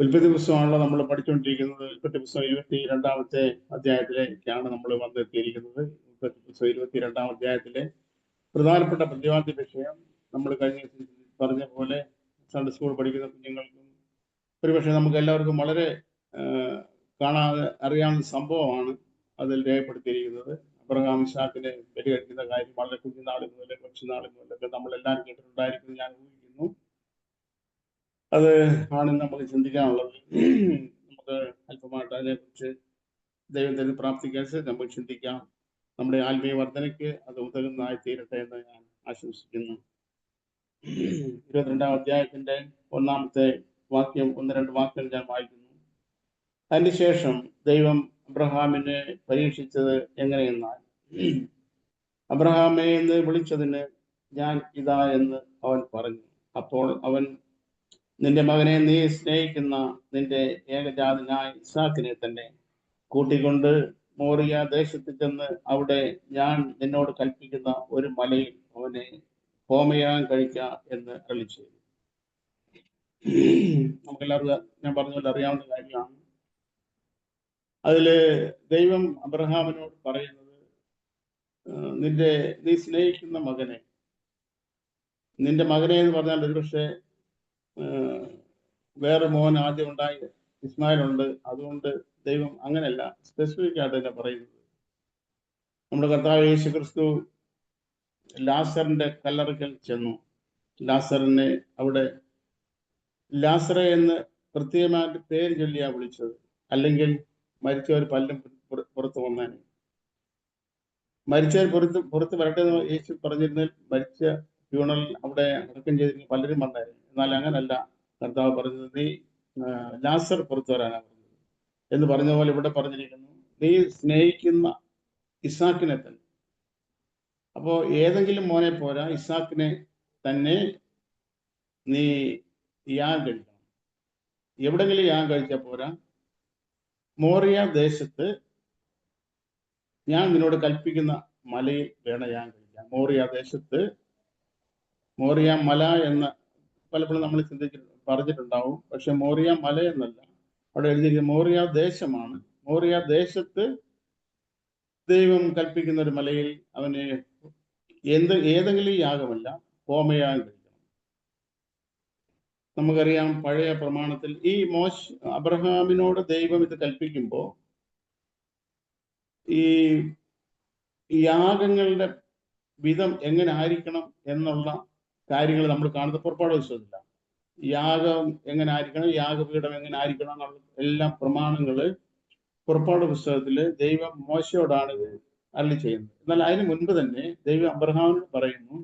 ഉൽപ്പത്തി പുസ്തകമാണല്ലോ നമ്മൾ പഠിച്ചുകൊണ്ടിരിക്കുന്നത്. ഉൽപ്പത്തി പുസ്തകം 22-ാമത്തെ അധ്യായത്തിലേക്കാണ് നമ്മൾ വന്നെത്തിയിരിക്കുന്നത്. ഉൽപ്പത്തി പുസ്തകം 22-ാം അധ്യായത്തിലെ പ്രധാനപ്പെട്ട പ്രതിപാദ്യ വിഷയം നമ്മൾ കഴിഞ്ഞ പറഞ്ഞ പോലെ സൺഡേ സ്കൂൾ പഠിക്കുന്ന കുഞ്ഞുങ്ങൾക്കും ഒരുപക്ഷെ നമുക്ക് എല്ലാവർക്കും വളരെ കാണാതെ അറിയാവുന്ന സംഭവമാണ് അതിൽ രേഖപ്പെടുത്തിയിരിക്കുന്നത്. അബ്രഹാം ഇസ്ഹാക്കിനെ ബലി കഴിക്കുന്ന കാര്യം വളരെ കുഞ്ഞുനാളിൽ മുതലേ കൊച്ചുനാളിൽ മുതലൊക്കെ നമ്മളെല്ലാവരും കേട്ടിട്ടുണ്ടായിരിക്കും ഞാൻ ഊഹിക്കുന്നു. അത് ആണ് നമുക്ക് ചിന്തിക്കാനുള്ളത്. നമുക്ക് അല്പമായിട്ട് അതിനെക്കുറിച്ച് ദൈവത്തിന് പ്രാപ്തിക്കനുസരിച്ച് നമുക്ക് ചിന്തിക്കാം. നമ്മുടെ ആത്മീയ വർധനയ്ക്ക് അത് ഉതകുന്നതായി തീരട്ടെ എന്ന് ഞാൻ ആശംസിക്കുന്നു. 22-ാം അധ്യായത്തിന്റെ 1-ാമത്തെ വാക്യം, 1-2 വാക്യങ്ങൾ ഞാൻ വായിക്കുന്നു. അതിനുശേഷം ദൈവം അബ്രഹാമിനെ പരീക്ഷിച്ചത് എങ്ങനെയെന്നാൽ, അബ്രഹാമേ എന്ന് വിളിച്ചതിന് ഞാൻ ഇതാ എന്ന് അവൻ പറഞ്ഞു. അപ്പോൾ അവൻ, നിന്റെ മകനെ, നീ സ്നേഹിക്കുന്ന നിന്റെ ഏകജാതനായ ഇസ്ഹാക്കിനെ തന്നെ കൂട്ടിക്കൊണ്ട് മോറിയ ദേശത്ത് ചെന്ന് അവിടെ ഞാൻ നിന്നോട് കൽപ്പിക്കുന്ന ഒരു മലയിൽ അവനെ ഹോമയാഗം കഴിക്കുക എന്ന് അരുളിച്ചു. നമുക്കെല്ലാവർക്കും ഞാൻ പറഞ്ഞ പോലെ അറിയാവുന്ന കാര്യമാണ്. അതില് ദൈവം അബ്രഹാമിനോട് പറയുന്നത്, നീ സ്നേഹിക്കുന്ന മകനെ, നിന്റെ മകനെ എന്ന് പറഞ്ഞാൽ ഒരുപക്ഷെ വേറെ മോൻ ആദ്യം ഉണ്ടായി ഇസ്മായിലുണ്ട്. അതുകൊണ്ട് ദൈവം അങ്ങനെയല്ല, സ്പെസിഫിക് ആയിട്ട് തന്നെ പറയുന്നത്. നമ്മുടെ കർത്താവ് യേശു ക്രിസ്തു ലാസറിന്റെ കല്ലറയ്ക്കൽ ചെന്നു. ലാസറിനെ അവിടെ ലാസറെ എന്ന് പ്രത്യേകമായിട്ട് പേര് ചൊല്ലിയാ വിളിച്ചത്. അല്ലെങ്കിൽ മരിച്ചവർ പലരും പുറത്ത് വന്നേനെ. മരിച്ചവർ പുറത്ത് വരട്ടെ എന്ന് യേശു പറഞ്ഞിരുന്നതിൽ മരിച്ച ഫ്യൂണറൽ അവിടെ അടക്കം ചെയ്തിരുന്ന പലരും വന്നായിരുന്നു. എന്നാൽ അങ്ങനല്ല കർത്താവ് പറഞ്ഞത്, നീ ലാസർ പുറത്തു വരാനാണ് പറഞ്ഞത് എന്ന് പറഞ്ഞ പോലെ ഇവിടെ പറഞ്ഞിരിക്കുന്നു, നീ സ്നേഹിക്കുന്ന ഇസ്ഹാക്കിനെ തന്നെ. അപ്പോ ഏതെങ്കിലും മോനെ പോരാ, ഇസ്ഹാക്കിനെ തന്നെ നീ യാഗം കഴിക്കണം. എവിടെങ്കിലും യാഗം കഴിച്ചാൽ പോരാ, മോറിയ ദേശത്ത് ഞാൻ നിന്നോട് കൽപ്പിക്കുന്ന മലയിൽ വേണം യാഗം കഴിക്കാൻ. മോറിയ ദേശത്ത്, മോറിയ മല എന്ന് പലപ്പോഴും നമ്മൾ പറഞ്ഞിട്ടുണ്ടാവും. പക്ഷെ മോറിയ മല എന്നല്ല അവിടെ എഴുതിയിരിക്കുന്നത്, മോറിയ ദേശമാണ്. മോറിയ ദേശത്ത് ദൈവം കൽപ്പിക്കുന്ന ഒരു മലയിൽ അവന് ഏതെങ്കിലും യാഗമല്ല, ഹോമയാഗം കഴിക്കണം. നമുക്കറിയാം പഴയ പ്രമാണത്തിൽ ഈ അബ്രഹാമിനോട് ദൈവം ഇത് കൽപ്പിക്കുമ്പോൾ ഈ യാഗങ്ങളുടെ വിധം എങ്ങനെ ആയിരിക്കണം എന്നുള്ള കാര്യങ്ങൾ നമ്മൾ കാണുന്നത് പുറപ്പാട് പുസ്തകത്തില്ല. യാഗം എങ്ങനെ ആയിരിക്കണം, യാഗപീഠം എങ്ങനെ ആയിരിക്കണം എന്നുള്ള എല്ലാ പ്രമാണങ്ങള് പുറപ്പാട് പുസ്തകത്തില് ദൈവം മോശയോടാണ് ഇത് അരുളി ചെയ്യുന്നത്. എന്നാൽ അതിന് മുൻപ് തന്നെ ദൈവം അബ്രഹാമിനോട് പറയുന്നു,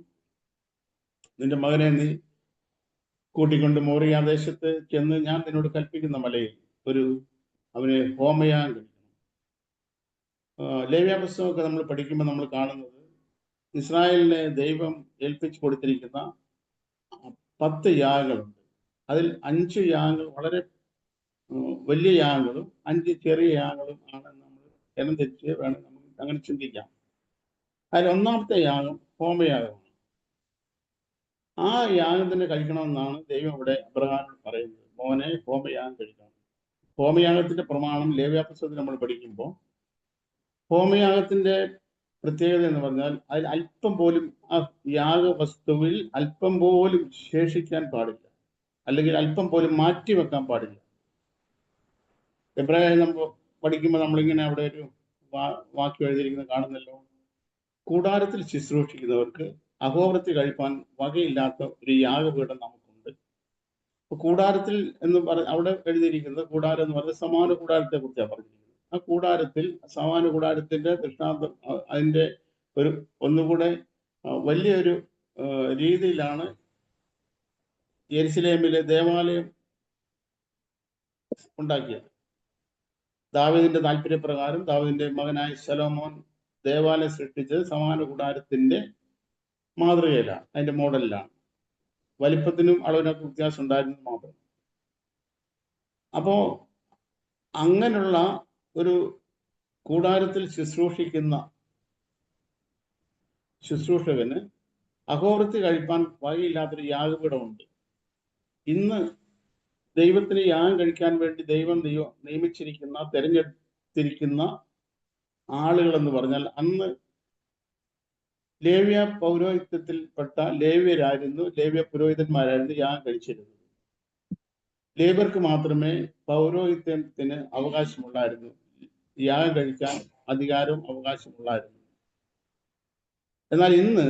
നിന്റെ മകനെ നീ കൂട്ടിക്കൊണ്ട് മോറിയ ദേശത്ത് ചെന്ന് ഞാൻ നിന്നോട് കൽപ്പിക്കുന്ന മലയിൽ അവന് ഹോമയാഗം കഴിക്കണം. ലേവ്യ പുസ്തകമൊക്കെ നമ്മൾ പഠിക്കുമ്പോൾ നമ്മൾ കാണുന്നത്, ഇസ്രായേലിനെ ദൈവം ഏൽപ്പിച്ചു കൊടുത്തിരിക്കുന്ന 10 യാഗങ്ങളുണ്ട്. അതിൽ 5 യാഗങ്ങൾ വളരെ വലിയ യാഗങ്ങളും 5 ചെറിയ യാഗങ്ങളും ആണ്. നമ്മൾ എണ്ണം തെറ്റിച്ച് വേണം നമുക്ക് അങ്ങനെ ചിന്തിക്കാം. അതിൽ 1-ാമത്തെ യാഗം ഹോമയാഗമാണ്. ആ യാഗം തന്നെ കഴിക്കണമെന്നാണ് ദൈവം ഇവിടെ അബ്രഹാമിനോട് പറയുന്നത്, മോനെ ഹോമയാഗം കഴിക്കണം. ഹോമയാഗത്തിന്റെ പ്രമാണം ലേവ്യ പുസ്തകത്തിൽ നമ്മൾ പഠിക്കുമ്പോൾ ഹോമയാഗത്തിന്റെ പ്രത്യേകത എന്ന് പറഞ്ഞാൽ അതിൽ അല്പം പോലും ആ യാഗവസ്തുവിൽ അല്പം പോലും ശേഷിക്കാൻ പാടില്ല, അല്ലെങ്കിൽ അല്പം പോലും മാറ്റി വെക്കാൻ പാടില്ല. എബ്രായ നമ്മൾ പഠിക്കുമ്പോൾ നമ്മളിങ്ങനെ അവിടെ ഒരു വാക്യം എഴുതിയിരിക്കുന്നത് കാണുന്നല്ലോ, കൂടാരത്തിൽ ശുശ്രൂഷിക്കുന്നവർക്ക് അഹോവൃത്തി കഴിപ്പാൻ വകയില്ലാത്ത ഒരു യാഗപീഠം നമുക്കുണ്ട്. അപ്പൊ കൂടാരത്തിൽ എന്ന് അവിടെ എഴുതിയിരിക്കുന്നത്, കൂടാരം എന്ന് പറയുന്നത് സമാന കൂടാരത്തെ കുറിച്ചാണ് പറഞ്ഞിരിക്കുന്നത്. ആ കൂടാരത്തിൽ, സമാന കൂടാരത്തിന്റെ ദൃഷ്ടാന്തം, അതിന്റെ ഒന്നുകൂടെ വലിയൊരു രീതിയിലാണ് യെരുശലേമിലെ ദേവാലയം ഉണ്ടാക്കിയത്. ദാവീദിന്റെ താല്പര്യപ്രകാരം ദാവീദിന്റെ മകനായ ശലോമോൻ ദേവാലയം സൃഷ്ടിച്ചത് സമാന കൂടാരത്തിന്റെ മാതൃകയിലാണ്, അതിന്റെ മോഡലിലാണ്. വലിപ്പത്തിനും അളവിനൊക്കെ വ്യത്യാസം ഉണ്ടായിരുന്നത് മാത്രം. അപ്പോ അങ്ങനെയുള്ള ഒരു കൂടാരത്തിൽ ശുശ്രൂഷിക്കുന്ന ശുശ്രൂഷകന് അഹോവൃത്തി കഴിപ്പാൻ വകയില്ലാത്തൊരു യാഗപീഠമുണ്ട്. ഇന്ന് ദൈവത്തിന് യാഗം കഴിക്കാൻ വേണ്ടി ദൈവം നിയമിച്ചിരിക്കുന്ന, തെരഞ്ഞെടുത്തിരിക്കുന്ന ആളുകൾ എന്ന് പറഞ്ഞാൽ അന്ന് ലേവ്യ പൗരോഹിത്യത്തിൽപ്പെട്ട ലേവ്യരായിരുന്നു, ലേവ്യ പുരോഹിതന്മാരായിരുന്നു യാഗം കഴിച്ചിരുന്നത്. ലേവ്യർക്ക് മാത്രമേ പൗരോഹിത്യത്തിന് അവകാശമുള്ളായിരുന്നു, യാഗം കഴിക്കാൻ അധികാരവും അവകാശമുള്ളായിരുന്നു. എന്നാൽ ഇന്ന്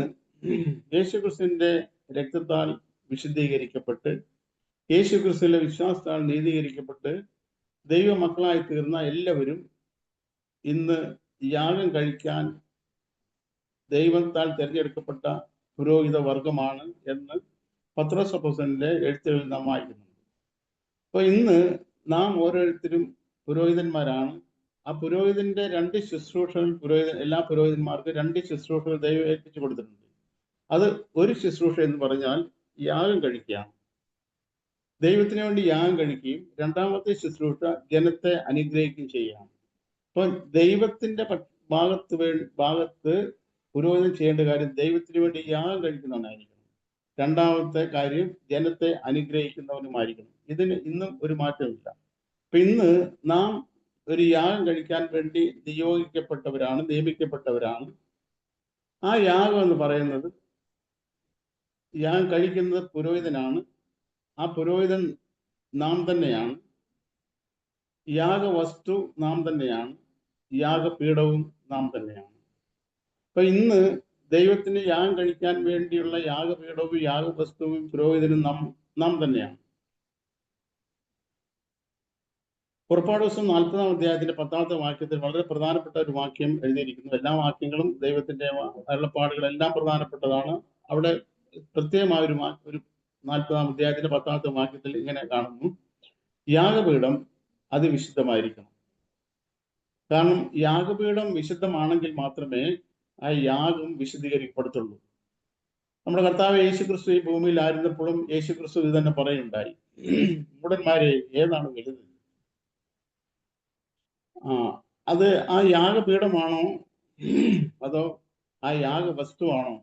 യേശുക്രിസ്തുവിന്റെ രക്തത്താൽ വിശുദ്ധീകരിക്കപ്പെട്ട്, യേശുക്രിസ്തുവിന്റെ വിശ്വാസത്താൽ നീതീകരിക്കപ്പെട്ട് ദൈവമക്കളായി തീർന്ന എല്ലാവരും ഇന്ന് യാഗം കഴിക്കാൻ ദൈവത്താൽ തിരഞ്ഞെടുക്കപ്പെട്ട പുരോഹിത വർഗമാണ് എന്ന് പത്രോസ് അപ്പോസ്തലന്റെ എഴുത്തുകളിൽ നാം വായിക്കുന്നുണ്ട്. അപ്പൊ ഇന്ന് നാം ഓരോരുത്തരും പുരോഹിതന്മാരാണ്. ആ പുരോഹിതന്റെ രണ്ട് ശുശ്രൂഷകൾ എല്ലാ പുരോഹിതന്മാർക്കും രണ്ട് ശുശ്രൂഷകൾ ദൈവം ഏൽപ്പിച്ചു കൊടുത്തിട്ടുണ്ട്. അത് ഒരു ശുശ്രൂഷ എന്ന് പറഞ്ഞാൽ യാഗം കഴിക്കുകയാണ്, ദൈവത്തിന് വേണ്ടി യാഗം കഴിക്കുകയും രണ്ടാമത്തെ ശുശ്രൂഷ ജനത്തെ അനുഗ്രഹിക്കുകയും ചെയ്യുകയാണ്. അപ്പൊ ദൈവത്തിന്റെ ഭാഗത്ത് പുരോഹിതൻ ചെയ്യേണ്ട കാര്യം ദൈവത്തിന് വേണ്ടി യാഗം കഴിക്കുന്നവനായിരിക്കണം. രണ്ടാമത്തെ കാര്യം ജനത്തെ അനുഗ്രഹിക്കുന്നവനുമായിരിക്കണം. ഇതിന് ഇന്നും ഒരു മാറ്റമില്ല. അപ്പൊ ഇന്ന് നാം ഒരു യാഗം കഴിക്കാൻ വേണ്ടി നിയമിക്കപ്പെട്ടവരാണ്. ആ യാഗം എന്ന് പറയുന്നത്, യാഗം കഴിക്കുന്നത് പുരോഹിതനാണ്. ആ പുരോഹിതൻ നാം തന്നെയാണ്. യാഗവസ്തു നാം തന്നെയാണ്. യാഗപീഠവും നാം തന്നെയാണ്. അപ്പൊ ഇന്ന് ദൈവത്തിന് യാഗം കഴിക്കാൻ വേണ്ടിയുള്ള യാഗപീഠവും യാഗവസ്തുവും പുരോഹിതനും നാം തന്നെയാണ്. പുറപ്പാട് ദിവസം 40-ാം അധ്യായത്തിന്റെ 10-ാമത്തെ വാക്യത്തിൽ വളരെ പ്രധാനപ്പെട്ട ഒരു വാക്യം എഴുതിയിരിക്കുന്നു. എല്ലാ വാക്യങ്ങളും ദൈവത്തിന്റെ അരുളപ്പാടുകളെല്ലാം പ്രധാനപ്പെട്ടതാണ്. അവിടെ പ്രത്യേകമായ ഒരു 40-ാം അധ്യായത്തിന്റെ 10-ാമത്തെ വാക്യത്തിൽ ഇങ്ങനെ കാണുന്നു: യാഗപീഠം അത് വിശുദ്ധമായിരിക്കണം. കാരണം യാഗപീഠം വിശുദ്ധമാണെങ്കിൽ മാത്രമേ ആ യാഗം വിശുദ്ധീകരിക്കപ്പെടത്തുള്ളൂ. നമ്മുടെ കർത്താവ് യേശുക്രിസ്തു ഈ ഭൂമിയിൽ ആയിരുന്നപ്പോഴും യേശുക്രിസ്തു ഇത് തന്നെ പറയുണ്ടായി: മൂഢന്മാരെ, ഏതാണ് വലുത്? അത് ആ യാഗപീഠമാണോ അതോ ആ യാഗവസ്തുവാണോ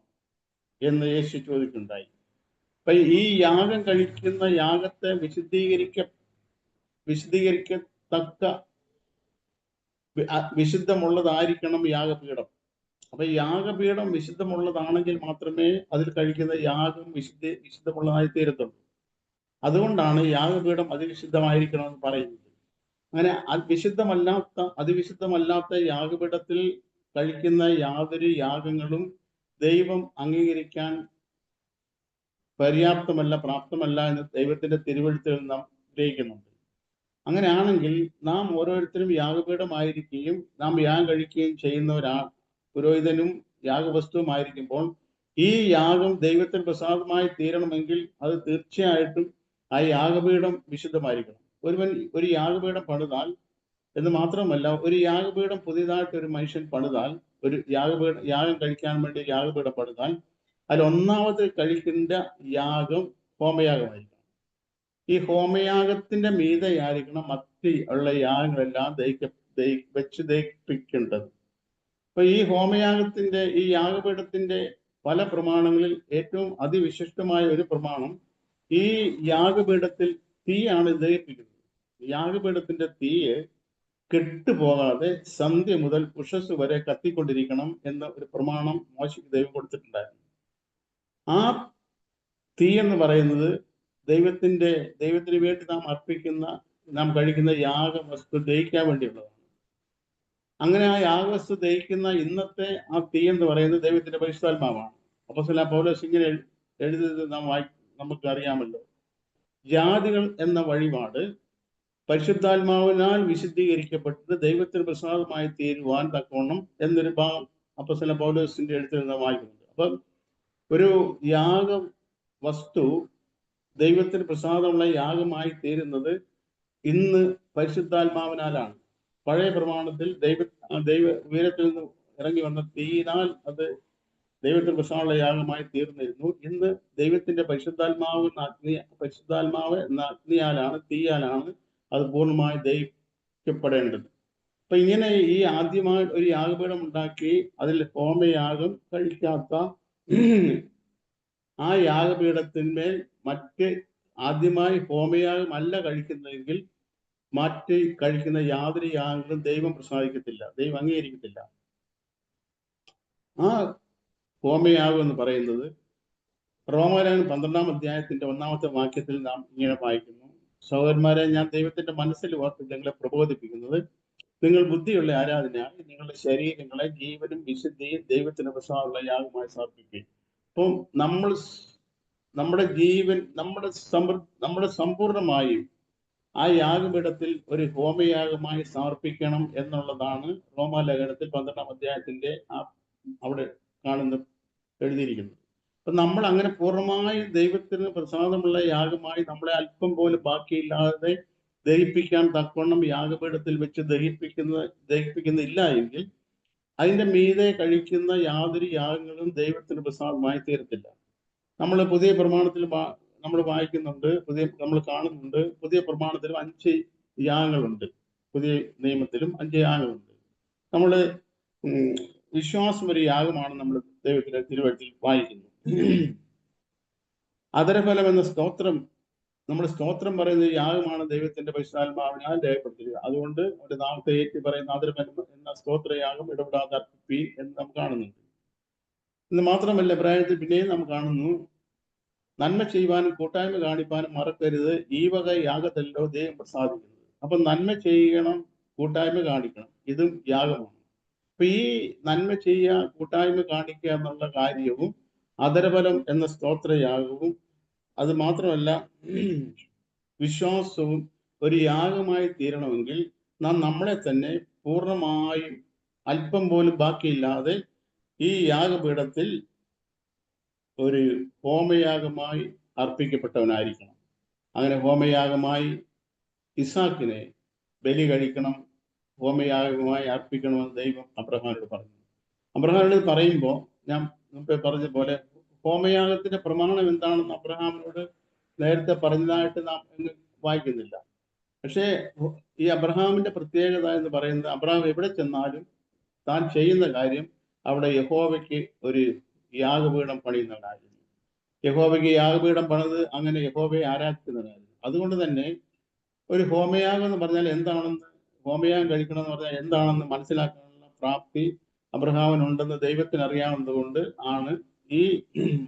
എന്ന് യേശു ചോദിക്കുണ്ടായി. അപ്പൊ ഈ യാഗം കഴിക്കുന്ന യാഗത്തെ വിശുദ്ധീകരിക്കത്തക്ക വിശുദ്ധമുള്ളതായിരിക്കണം യാഗപീഠം. അപ്പൊ യാഗപീഠം വിശുദ്ധമുള്ളതാണെങ്കിൽ മാത്രമേ അതിൽ കഴിക്കുന്ന യാഗം വിശുദ്ധമുള്ളതായി തീരത്തുള്ളൂ. അതുകൊണ്ടാണ് യാഗപീഠം അതിവിശുദ്ധമായിരിക്കണം എന്ന് പറയുന്നത്. അങ്ങനെ അതിവിശുദ്ധമല്ലാത്ത യാഗപീഠത്തിൽ കഴിക്കുന്ന യാതൊരു യാഗങ്ങളും ദൈവം അംഗീകരിക്കാൻ പ്രാപ്തമല്ല എന്ന് ദൈവത്തിന്റെ തിരുവെഴുത്തുകൾ നാം ഗ്രഹിക്കുന്നുണ്ട്. അങ്ങനെയാണെങ്കിൽ നാം ഓരോരുത്തരും യാഗപീഠമായിരിക്കുകയും നാം യാഗം കഴിക്കുകയും പുരോഹിതനും യാഗവസ്തുവുമായിരിക്കുമ്പോൾ ഈ യാഗം ദൈവത്തിന് പ്രസാദമായി തീരണമെങ്കിൽ അത് തീർച്ചയായിട്ടും ആ യാഗപീഠം വിശുദ്ധമായിരിക്കണം. ഒരു യാഗപീഠം പണിതാൽ എന്ന് മാത്രമല്ല, ഒരു യാഗപീഠം പുതിയതായിട്ട് ഒരു മനുഷ്യൻ പണിതാൽ, ഒരു യാഗം കഴിക്കാൻ വേണ്ടി യാഗപീഠം പണിതാൽ, അതിൽ ഒന്നാമത് കഴിക്കേണ്ട യാഗം ഹോമയാഗമായിരിക്കണം. ഈ ഹോമയാഗത്തിന്റെ മീതെയായിരിക്കണം മറ്റ് ഉള്ള യാഗങ്ങളെല്ലാം വെച്ച് ദഹിപ്പിക്കേണ്ടത്. അപ്പൊ ഈ യാഗപീഠത്തിന്റെ പല പ്രമാണങ്ങളിൽ ഏറ്റവും അതിവിശിഷ്ടമായ ഒരു പ്രമാണം, ഈ യാഗപീഠത്തിൽ തീയാണ് ദഹിപ്പിക്കുന്നത്. യാഗപീഠത്തിന്റെ തീയെ കെട്ടുപോകാതെ സന്ധ്യ മുതൽ ഉഷസ് വരെ കത്തിക്കൊണ്ടിരിക്കണം എന്ന ഒരു പ്രമാണം മോശയ്ക്ക് ദൈവം കൊടുത്തിട്ടുണ്ടായിരുന്നു. ആ തീ എന്ന് പറയുന്നത് ദൈവത്തിന് വേണ്ടി നാം കഴിക്കുന്ന യാഗവസ്തു ദഹിക്കാൻ വേണ്ടിയുള്ളതാണ്. അങ്ങനെ ആ യാഗവസ്തു ദഹിക്കുന്ന ഇന്നത്തെ ആ തീ എന്ന് പറയുന്നത് ദൈവത്തിന്റെ പരിശുദ്ധാത്മാവാണ്. അപ്പോസ്തലനായ പൗലോസ് ഇങ്ങനെ എഴുതിയത് നമുക്ക് അറിയാമല്ലോ: ജാതികൾ എന്ന വഴിപാട് പരിശുദ്ധാത്മാവിനാൽ വിശുദ്ധീകരിക്കപ്പെട്ട് ദൈവത്തിന് പ്രസാദമായി തീരുവാൻ തക്കവണ്ണം എന്നൊരു ഭാഗം അപ്പോസ്തലനായ പൗലോസിന്റെ എഴുത്തിൽ നാം വായിക്കുന്നുണ്ട്. അപ്പം ഒരു യാഗവസ്തു ദൈവത്തിന് പ്രസാദമുള്ള യാഗമായി തീരുന്നത് ഇന്ന് പരിശുദ്ധാത്മാവിനാലാണ്. പഴയ പ്രമാണത്തിൽ ദൈവ ഉയരത്തിൽ നിന്ന് ഇറങ്ങി വന്ന തീയിനാൽ അത് ദൈവത്തിന് പ്രസാദമുള്ള യാഗമായി തീർന്നിരുന്നു. ഇന്ന് ദൈവത്തിന്റെ പരിശുദ്ധാത്മാവ് എന്ന അഗ്നിയാലാണ്, തീയാലാണ് അത് പൂർണ്ണമായി ദഹിക്കപ്പെടേണ്ടത്. അപ്പൊ ഇങ്ങനെ ഈ ആദ്യമായി ഒരു യാഗപീഠം ഉണ്ടാക്കി അതിൽ ഹോമയാഗം കഴിക്കാത്ത ആ യാഗപീഠത്തിന്മേൽ മറ്റ് ആദ്യമായി ഹോമയാഗം അല്ല കഴിക്കുന്നതെങ്കിൽ മാറ്റി കഴിക്കുന്ന യാതൊരു യാഗങ്ങളും ദൈവം പ്രസാദിക്കത്തില്ല, ദൈവം അംഗീകരിക്കത്തില്ല. ആ ഹോമയാഗം എന്ന് പറയുന്നത് റോമാലേഖനം 12-ാം അധ്യായത്തിന്റെ 1-ാമത്തെ വാക്യത്തിൽ നാം ഇങ്ങനെ വായിക്കുന്നു: സഹോദരന്മാരെ, ഞാൻ ദൈവത്തിന്റെ മനസ്സിൽ ഓർത്ത് നിങ്ങളെ പ്രബോധിപ്പിക്കുന്നത്, നിങ്ങൾ ബുദ്ധിയുള്ള ആരാധനയായി നിങ്ങളുടെ ശരീരങ്ങളെ ജീവനും വിശുദ്ധിയും ദൈവത്തിന് പ്രസാദമുള്ള യാഗമായി സമർപ്പിക്കുകയും. അപ്പം നമ്മുടെ ജീവൻ, നമ്മുടെ സമ്പൂർണമായും ആ യാഗപീഠത്തിൽ ഒരു ഹോമയാഗമായി സമർപ്പിക്കണം എന്നുള്ളതാണ് റോമാലേഖനത്തിൽ 12-ാം അധ്യായത്തിന്റെ അവിടെ എഴുതിയിരിക്കുന്നത്. അപ്പൊ നമ്മൾ അങ്ങനെ പൂർണ്ണമായും ദൈവത്തിന് പ്രസാദമുള്ള യാഗമായി നമ്മളെ അല്പം പോലും ബാക്കിയില്ലാതെ ദഹിപ്പിക്കാൻ തക്കവണ്ണം യാഗപീഠത്തിൽ വെച്ച് ദഹിപ്പിക്കുന്നില്ല എങ്കിൽ അതിന്റെ മീതെ കഴിക്കുന്ന യാതൊരു യാഗങ്ങളും ദൈവത്തിന് പ്രസാദമായി തീരത്തില്ല. നമ്മൾ പുതിയ പ്രമാണത്തിൽ നമ്മൾ വായിക്കുന്നുണ്ട്, നമ്മൾ കാണുന്നുണ്ട്, പുതിയ പ്രമാണത്തിലും 5 യാഗങ്ങളുണ്ട്, പുതിയ നിയമത്തിലും 5 യാഗങ്ങളുണ്ട്. നമ്മൾ വിശ്വാസം ഒരു യാഗമാണ് നമ്മൾ ദൈവത്തിന്റെ തിരുവഴുത്തിൽ വായിക്കുന്നു. അധരഫലം എന്ന സ്തോത്രം, നമ്മൾ സ്തോത്രം പറയുന്ന യാഗമാണ് ദൈവത്തിന്റെ പരിശുദ്ധാത്മാവിനാൽ രേഖപ്പെടുത്തുക. അതുകൊണ്ട് അവരുടെ നാമത്തെ ഏറ്റി പറയുന്ന അധരഫലം എന്ന സ്തോത്രയാഗം ഇടപെടാതെ അർപ്പിപ്പീൻ എന്ന് നാം കാണുന്നുണ്ട്. എന്ന് മാത്രമല്ല, പ്രായത്തിൽ പിന്നെയും നാം കാണുന്നു, നന്മ ചെയ്യുവാനും കൂട്ടായ്മ കാണിപ്പാനും മറക്കരുത്, ഈ വക യാഗത്തല്ലോ ദൈവം പ്രസാദിക്കുന്നത്. അപ്പൊ നന്മ ചെയ്യണം, കൂട്ടായ്മ കാണിക്കണം, ഇതും യാഗമാണ്. അപ്പൊ ഈ നന്മ ചെയ്യുക, കൂട്ടായ്മ കാണിക്കുക എന്നുള്ള കാര്യവും അധരഫലം എന്ന സ്തോത്രയാഗവും, അത് മാത്രമല്ല വിശ്വാസവും ഒരു യാഗമായി തീരണമെങ്കിൽ നാം നമ്മളെ തന്നെ പൂർണ്ണമായും അല്പം പോലും ബാക്കിയില്ലാതെ ഈ യാഗപീഠത്തിൽ ഒരു ഹോമയാഗമായി അർപ്പിക്കപ്പെട്ടവനായിരിക്കണം. അങ്ങനെ ഹോമയാഗമായി ഇസാക്കിനെ ബലി കഴിക്കണം, ഹോമയാഗമായി അർപ്പിക്കണമെന്ന് ദൈവം അബ്രഹാമിനോട് പറഞ്ഞു. അബ്രഹാമിനോട് പറയുമ്പോൾ ഞാൻ മുമ്പേ പറഞ്ഞ പോലെ ഹോമയാഗത്തിന്റെ പ്രമാണം എന്താണെന്ന് അബ്രഹാമിനോട് നേരത്തെ പറഞ്ഞതായിട്ട് നാം വായിക്കുന്നില്ല. പക്ഷേ ഈ അബ്രഹാമിന്റെ പ്രത്യേകത എന്ന് പറയുന്നത്, അബ്രഹാം എവിടെ ചെന്നാലും താൻ ചെയ്യുന്ന കാര്യം അവിടെ യഹോവയ്ക്ക് ഒരു യാഗപീഠം പണിയുന്നവനായിരുന്നു. യഹോവയ്ക്ക് യാഗപീഠം പണിത് അങ്ങനെ യഹോവയെ ആരാധിക്കുന്നവനായിരുന്നു. അതുകൊണ്ട് തന്നെ ഒരു ഹോമയാഗം എന്ന് പറഞ്ഞാൽ എന്താണെന്ന്, ഹോമയാഗം കഴിക്കണമെന്ന് പറഞ്ഞാൽ എന്താണെന്ന് മനസ്സിലാക്കാനുള്ള പ്രാപ്തി അബ്രഹാമിനുണ്ടെന്ന് ദൈവത്തിന് അറിയാവുന്നത് കൊണ്ട് ആണ് ഈ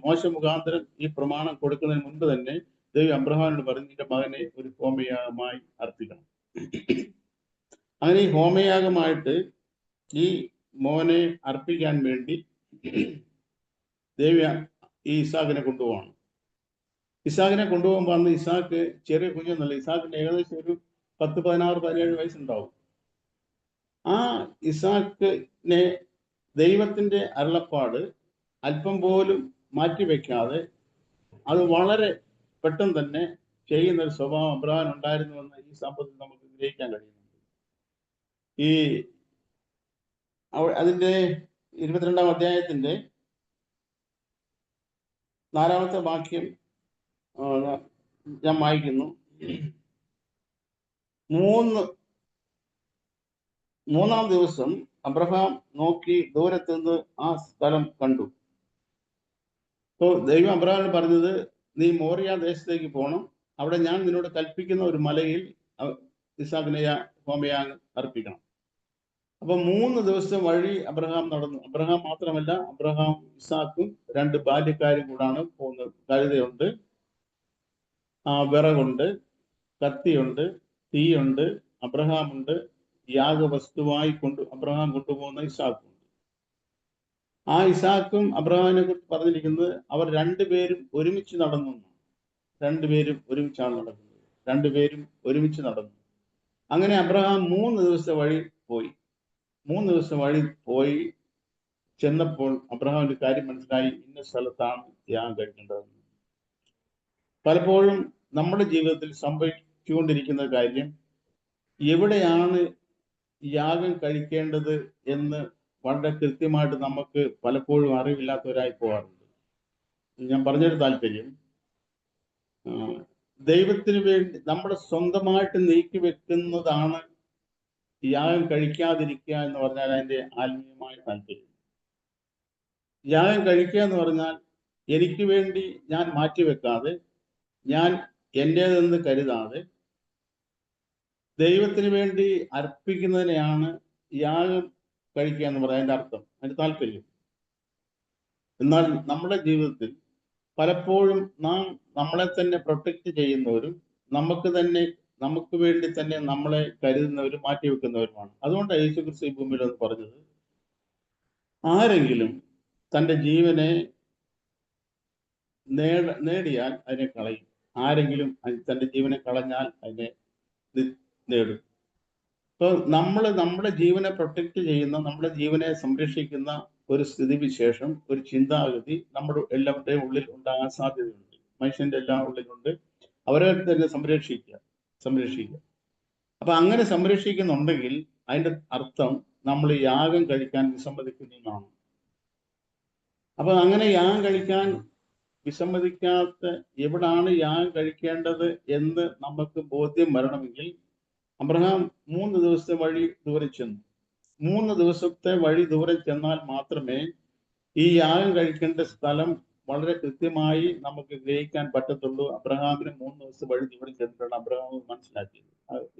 മോശ മുഖാന്തരം ഈ പ്രമാണം കൊടുക്കുന്നതിന് മുൻപ് തന്നെ ദൈവം അബ്രഹാമിനോട് പറഞ്ഞു, നിന്റെ മകനെ ഒരു ഹോമയാഗമായി അർപ്പിക്കണം. അങ്ങനെ ഈ ഹോമയാഗമായിട്ട് ഈ മോനെ അർപ്പിക്കാൻ വേണ്ടി ദേവി ഈ ഇസാഖിനെ കൊണ്ടുപോവാണ്. ഇസാഖിനെ കൊണ്ടുപോകുമ്പോൾ അന്ന് ഇസാഖ് ചെറിയ കുഞ്ഞൊന്നല്ല, ഇസാഖിന് ഏകദേശം ഒരു 10, 16, 17 വയസ്സുണ്ടാവും. ആ ഇസാഖിനെ ദൈവത്തിന്റെ അരുളപ്പാട് അല്പം പോലും മാറ്റിവെക്കാതെ അത് വളരെ പെട്ടെന്ന് തന്നെ ചെയ്യുന്ന ഒരു സ്വഭാവം അബ്രഹാം ഉണ്ടായിരുന്നുവെന്ന് ഈ സംഭവത്തിൽ നമുക്ക് ഗ്രഹിക്കാൻ കഴിയുന്നുണ്ട്. ഈ അതിന്റെ 22-ാം അധ്യായത്തിന്റെ 4-ാമത്തെ വാക്യം ഞാൻ വായിക്കുന്നു. മൂന്നാം ദിവസം അബ്രഹാം നോക്കി ദൂരത്തുനിന്ന് ആ സ്ഥലം കണ്ടു. അപ്പോൾ ദൈവം അബ്രഹാമിനോട് പറഞ്ഞത്, നീ മോറിയ ദേശത്തേക്ക് പോകണം, അവിടെ ഞാൻ നിന്നോട് കൽപ്പിക്കുന്ന ഒരു മലയിൽ ഇസാഖിനെ ഹോമയാഗം അർപ്പിക്കണം. അപ്പൊ 3 ദിവസം വഴി അബ്രഹാം നടന്നു. അബ്രഹാം മാത്രമല്ല, അബ്രഹാം ഇസാഖും 2 ബാല്യക്കാരും കൂടാണ് പോകുന്നത്. കഴുതയുണ്ട്, വിറകുണ്ട്, കത്തിയുണ്ട്, തീയുണ്ട്, അബ്രഹാമുണ്ട്, യാഗവസ്തുവായി അബ്രഹാം കൊണ്ടുപോകുന്ന ഇസാഖുണ്ട്. ആ ഇസാഖും അബ്രഹാമിനെ കുറിച്ച് പറഞ്ഞിരിക്കുന്നത് അവർ 2 പേരും ഒരുമിച്ച് നടന്നു. 2 പേരും ഒരുമിച്ചാണ് നടക്കുന്നത്. 2 പേരും ഒരുമിച്ച് നടന്നു. അങ്ങനെ അബ്രഹാം 3 ദിവസം വഴി പോയി. 3 ദിവസം വഴി പോയി ചെന്നപ്പോൾ അബ്രഹാമിന്റെ കാര്യം മനസ്സിലായി, ഇന്ന സ്ഥലത്താണ് യാഗം കഴിക്കേണ്ടതെന്ന്. പലപ്പോഴും നമ്മുടെ ജീവിതത്തിൽ സംഭവിച്ചുകൊണ്ടിരിക്കുന്ന കാര്യം, എവിടെയാണ് യാഗം കഴിക്കേണ്ടത് എന്ന് വളരെ കൃത്യമായിട്ട് നമുക്ക് പലപ്പോഴും അറിവില്ലാത്തവരായി പോകാറുണ്ട്. ഞാൻ പറഞ്ഞൊരു താല്പര്യം, ദൈവത്തിന് വേണ്ടി നമ്മുടെ സ്വന്തമായിട്ട് നീക്കി വെക്കുന്നതാണ് യാഗം കഴിക്കാതിരിക്കുക എന്ന് പറഞ്ഞാൽ അതിന്റെ ആത്മീയമായ താല്പര്യം. യാഗം കഴിക്കുക എന്ന് പറഞ്ഞാൽ എനിക്ക് വേണ്ടി ഞാൻ മാറ്റിവെക്കാതെ, ഞാൻ എന്റേതെന്ന് കരുതാതെ ദൈവത്തിന് വേണ്ടി അർപ്പിക്കുന്നതിനെയാണ് യാഗം കഴിക്കുക എന്ന് പറയാൻ അതിന്റെ അർത്ഥം, അതിന്റെ താല്പര്യം. എന്നാൽ നമ്മുടെ ജീവിതത്തിൽ പലപ്പോഴും നാം നമ്മളെ തന്നെ പ്രൊട്ടക്ട് ചെയ്യുന്നവരും നമുക്ക് വേണ്ടി തന്നെ നമ്മളെ കരുതുന്നവരും മാറ്റിവെക്കുന്നവരുമാണ്. അതുകൊണ്ടാണ് യേശുക്രിസ്തു ഈ ഭൂമിയിൽ എന്ന് പറഞ്ഞത്, ആരെങ്കിലും തന്റെ ജീവനെ നേടിയാൽ അതിനെ കളയും, ആരെങ്കിലും തന്റെ ജീവനെ കളഞ്ഞാൽ അതിനെ നേടും. അപ്പോൾ നമ്മുടെ ജീവനെ പ്രൊട്ടക്ട് ചെയ്യുന്ന, നമ്മുടെ ജീവനെ സംരക്ഷിക്കുന്ന ഒരു സ്ഥിതിവിശേഷം, ഒരു ചിന്താഗതി നമ്മുടെ എല്ലാവരുടെയും ഉള്ളിൽ ഉണ്ടാകാൻ സാധ്യതയുണ്ട്. മനുഷ്യന്റെ എല്ലാം ഉള്ളിലുണ്ട്. അവരെ തന്നെ സംരക്ഷിക്കുക. അപ്പൊ അങ്ങനെ സംരക്ഷിക്കുന്നുണ്ടെങ്കിൽ അതിന്റെ അർത്ഥം നമ്മൾ യാഗം കഴിക്കാൻ വിസമ്മതിക്കുന്നതാണ്. അപ്പൊ അങ്ങനെ യാഗം കഴിക്കാൻ വിസമ്മതിക്കാത്ത എവിടാണ് യാഗം കഴിക്കേണ്ടത് എന്ന് നമുക്ക് ബോധ്യം വരണമെങ്കിൽ അബ്രഹാം 3 ദിവസത്തെ വഴി ദൂരെ ചെന്നു. 3 ദിവസത്തെ വഴി ദൂരെ ചെന്നാൽ മാത്രമേ ഈ യാഗം കഴിക്കേണ്ട സ്ഥലം വളരെ കൃത്യമായി നമുക്ക് ഗ്രഹിക്കാൻ പറ്റത്തുള്ളൂ. അബ്രഹാമിന് 3 ദിവസത്തെ വഴി ദൂരെ ചെന്നിട്ടാണ് അബ്രഹാം മനസ്സിലാക്കിയത്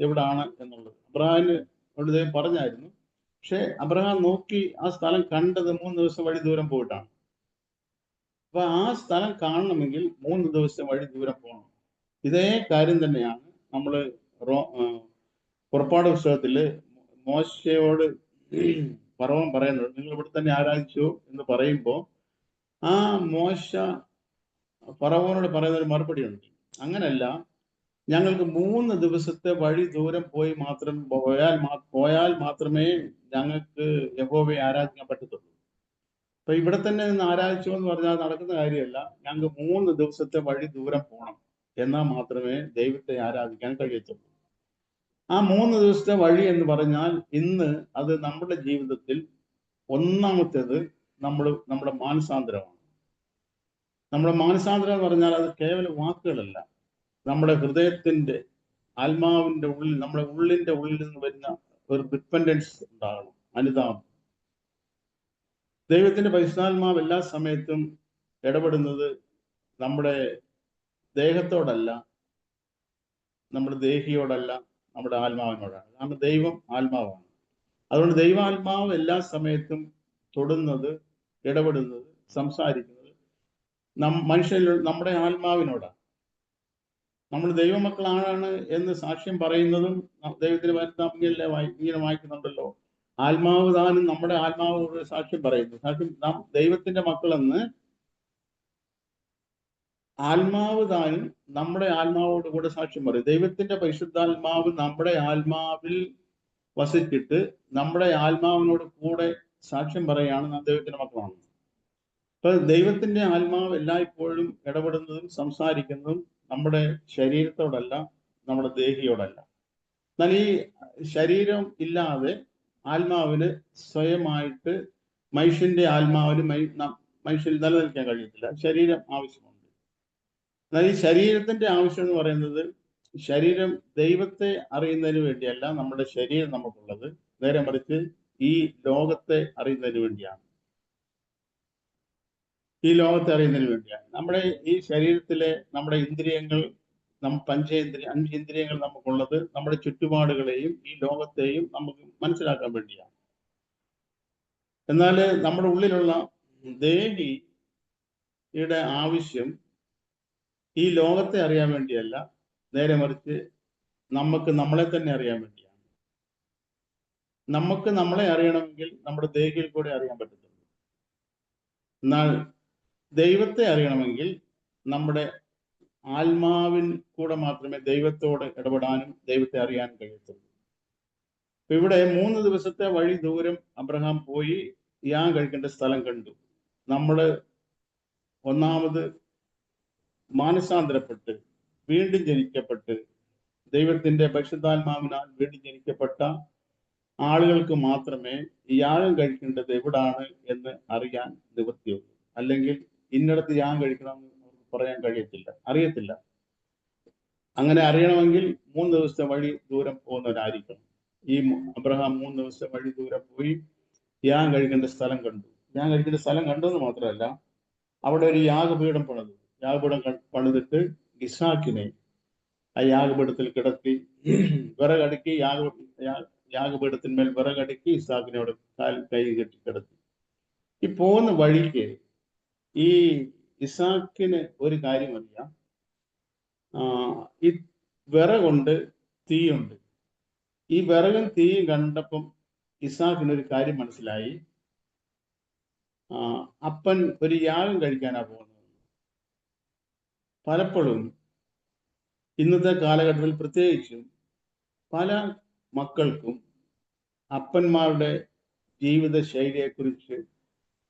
എവിടാണ് എന്നുള്ളത്. അബ്രഹാമിനോട് ദൈവം പറഞ്ഞായിരുന്നു, പക്ഷെ അബ്രഹാം നോക്കി ആ സ്ഥലം കണ്ടത് 3 ദിവസം വഴി ദൂരം പോയിട്ടാണ്. അപ്പൊ ആ സ്ഥലം കാണണമെങ്കിൽ 3 ദിവസത്തെ വഴി ദൂരം പോകണം. ഇതേ കാര്യം തന്നെയാണ് നമ്മൾ പുറപ്പാട് പുസ്തകത്തില് മോശയോട് ഫറവോൻ പറയുന്നത്, നിങ്ങൾ ഇവിടെ തന്നെ ആരാധിച്ചു എന്ന് പറയുമ്പോൾ ആ മോശ ഫറവോനോട് പറയുന്ന ഒരു മറുപടി ഉണ്ട്. അങ്ങനല്ല, ഞങ്ങൾക്ക് 3 ദിവസത്തെ വഴി ദൂരം പോയാൽ മാത്രമേ ഞങ്ങൾക്ക് യഹോവയെ ആരാധിക്കാൻ പറ്റത്തുള്ളൂ. അപ്പൊ ഇവിടെ തന്നെ നിന്ന് ആരാധിച്ചു എന്ന് പറഞ്ഞാൽ നടക്കുന്ന കാര്യമല്ല. ഞങ്ങൾക്ക് 3 ദിവസത്തെ വഴി ദൂരം പോകണം, എന്നാൽ മാത്രമേ ദൈവത്തെ ആരാധിക്കാൻ കഴിയത്തുള്ളൂ. ആ 3 ദിവസത്തെ വഴി എന്ന് പറഞ്ഞാൽ ഇന്ന് അത് നമ്മുടെ ജീവിതത്തിൽ ഒന്നാമത്തേത് നമ്മുടെ മാനസാന്തരമാണ്. നമ്മുടെ മാനസാന്തരം എന്ന് പറഞ്ഞാൽ അത് കേവലം വാക്കുകളല്ല, നമ്മുടെ ഹൃദയത്തിന്റെ ആത്മാവിന്റെ ഉള്ളിൽ, നമ്മുടെ ഉള്ളിന്റെ ഉള്ളിൽ നിന്ന് വരുന്ന ഒരു ഡിപ്പെൻഡൻസ് ഉണ്ടാകണം, അനുതാപം. ദൈവത്തിന്റെ പരിശുദ്ധാത്മാവ് എല്ലാ സമയത്തും ഇടപെടുന്നത് നമ്മുടെ ദേഹത്തോടല്ല, നമ്മുടെ ദേഹിയോടല്ല, നമ്മുടെ ആത്മാവിനോടാണ്. കാരണം ദൈവം ആത്മാവാണ്. അതുകൊണ്ട് ദൈവാത്മാവ് എല്ലാ സമയത്തും തൊടുന്നത്, ഇടപെടുന്നത്, സംസാരിക്കുന്നത് നമ്മുടെ ആത്മാവിനോടാണ്. നമ്മൾ ദൈവമക്കളാണ് എന്ന് സാക്ഷ്യം പറയുന്നതും ദൈവത്തിന് ഇങ്ങനെ വായിക്കുന്നുണ്ടല്ലോ. ആത്മാവ് താനും നമ്മുടെ ആത്മാവോട് സാക്ഷ്യം പറയുന്നു. നാം ദൈവത്തിന്റെ മക്കളെന്ന് ആത്മാവ് താനും നമ്മുടെ ആത്മാവോട് കൂടെ സാക്ഷ്യം പറയും. ദൈവത്തിന്റെ പരിശുദ്ധാത്മാവ് നമ്മുടെ ആത്മാവിൽ വസിച്ചിട്ട് നമ്മുടെ ആത്മാവിനോട് കൂടെ സാക്ഷ്യം പറയുകയാണ് നാം ദൈവത്തിന്റെ മക്കളാണ്. അപ്പൊ ദൈവത്തിന്റെ ആത്മാവ് എല്ലായ്പ്പോഴും ഇടപെടുന്നതും സംസാരിക്കുന്നതും നമ്മുടെ ശരീരത്തോടല്ല, നമ്മുടെ ദേഹിയോടല്ല. എന്നാൽ ഈ ശരീരം ഇല്ലാതെ ആത്മാവിന് സ്വയമായിട്ട് മനുഷ്യന്റെ ആത്മാവിന് മനുഷ്യന് നിലനിൽക്കാൻ കഴിയത്തില്ല. ശരീരം ആവശ്യമുണ്ട്. എന്നാൽ ഈ ശരീരത്തിന്റെ ആവശ്യം എന്ന് പറയുന്നത്, ശരീരം ദൈവത്തെ അറിയുന്നതിന് വേണ്ടിയല്ല നമ്മുടെ ശരീരം നമുക്കുള്ളത്, നേരെ മറിച്ച് ഈ ലോകത്തെ അറിയുന്നതിന് വേണ്ടിയാണ്. ഈ ലോകത്തെ അറിയുന്നതിന് വേണ്ടിയാണ്. നമ്മുടെ ഈ ശരീരത്തിലെ നമ്മുടെ ഇന്ദ്രിയങ്ങൾ, 5 ഇന്ദ്രിയങ്ങൾ നമുക്കുള്ളത് നമ്മുടെ ചുറ്റുപാടുകളെയും ഈ ലോകത്തെയും നമുക്ക് മനസ്സിലാക്കാൻ വേണ്ടിയാണ്. എന്നാൽ നമ്മുടെ ഉള്ളിലുള്ള ദേഹിയുടെ ആവശ്യം ഈ ലോകത്തെ അറിയാൻ വേണ്ടിയല്ല, നേരെ മറിച്ച് നമുക്ക് നമ്മളെ തന്നെ അറിയാൻ വേണ്ടിയാണ്. നമുക്ക് നമ്മളെ അറിയണമെങ്കിൽ നമ്മുടെ ദേഹിയിൽ കൂടെ അറിയാൻ പറ്റത്തുള്ളൂ. എന്നാൽ ദൈവത്തെ അറിയണമെങ്കിൽ നമ്മുടെ ആത്മാവിൻ കൂടെ മാത്രമേ ദൈവത്തോട് ഇടപെടാനും ദൈവത്തെ അറിയാനും കഴിയത്തുള്ളൂ. ഇവിടെ 3 ദിവസത്തെ വഴി ദൂരം അബ്രഹാം പോയി യാഗം കഴിക്കേണ്ട സ്ഥലം കണ്ടു. നമ്മള് ഒന്നാമത് മാനസാന്തരപ്പെട്ട് വീണ്ടും ജനിക്കപ്പെട്ട് ദൈവത്തിന്റെ പരിശുദ്ധാത്മാവിനാൽ വീണ്ടും ജനിക്കപ്പെട്ട ആളുകൾക്ക് മാത്രമേ യാഗം കഴിക്കേണ്ടത് എവിടാണ് എന്ന് അറിയാൻ നിവൃത്തിയുള്ളൂ. അല്ലെങ്കിൽ ഇന്നിടത്ത് യാഗം കഴിക്കണമെന്ന് പറയാൻ അറിയത്തില്ല. അങ്ങനെ അറിയണമെങ്കിൽ 3 ദിവസത്തെ വഴി ദൂരം പോകുന്നവരായിരിക്കണം. ഈ അബ്രഹാം 3 ദിവസത്തെ വഴി ദൂരം പോയി യാഗം കഴിക്കേണ്ട സ്ഥലം കണ്ടു. യാഗം കഴിക്കേണ്ട സ്ഥലം കണ്ടെന്ന് മാത്രമല്ല, അവിടെ ഒരു യാഗപീഠം പണിതിട്ട് ഇസ്ഹാക്കിനെ ആ യാഗപീഠത്തിൽ കിടത്തി വിറകടുക്കി യാഗപീഠത്തിന്മേൽ വിറകടുക്കി ഇസാക്കിനോട് കൈ കെട്ടി കിടത്തി. ഈ പോകുന്ന വഴിക്ക് ഈ ഇസാക്കിന് ഒരു കാര്യം അറിയാം, ഈ വിറകുണ്ട്, തീയുണ്ട്. ഈ വിറകും തീയും കണ്ടപ്പം ഇസാക്കിന് ഒരു കാര്യം മനസ്സിലായി, അപ്പൻ ഒരു യാഗം കഴിക്കാനാ പോകുന്നത്. പലപ്പോഴും ഇന്നത്തെ കാലഘട്ടത്തിൽ പ്രത്യേകിച്ചും പല മക്കൾക്കും അപ്പന്മാരുടെ ജീവിത ശൈലിയെക്കുറിച്ച്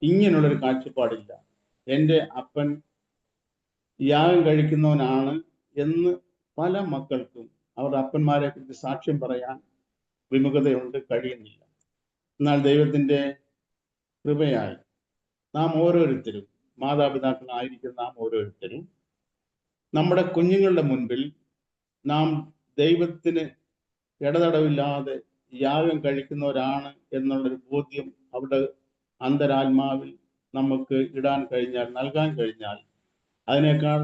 ഇങ്ങനെയുള്ളൊരു കാഴ്ചപ്പാടില്ല. എൻ്റെ അപ്പൻ യാഗം കഴിക്കുന്നവനാണ് എന്ന് പല മക്കൾക്കും അവരുടെ അപ്പന്മാരെ കുറിച്ച് സാക്ഷ്യം പറയാൻ വിമുഖതയുണ്ട്, കഴിയുന്നില്ല. എന്നാൽ ദൈവത്തിൻ്റെ കൃപയായി നാം ഓരോരുത്തരും, മാതാപിതാക്കളായിരിക്കുന്ന നാം ഓരോരുത്തരും നമ്മുടെ കുഞ്ഞുങ്ങളുടെ മുൻപിൽ നാം ദൈവത്തിന് ഇടതടവില്ലാതെ യാഗം കഴിക്കുന്നവരാണ് എന്നുള്ളൊരു ബോധ്യം അവരുടെ അന്തരാത്മാവിൽ നമുക്ക് ഇടാൻ കഴിഞ്ഞാൽ, നൽകാൻ കഴിഞ്ഞാൽ, അതിനേക്കാൾ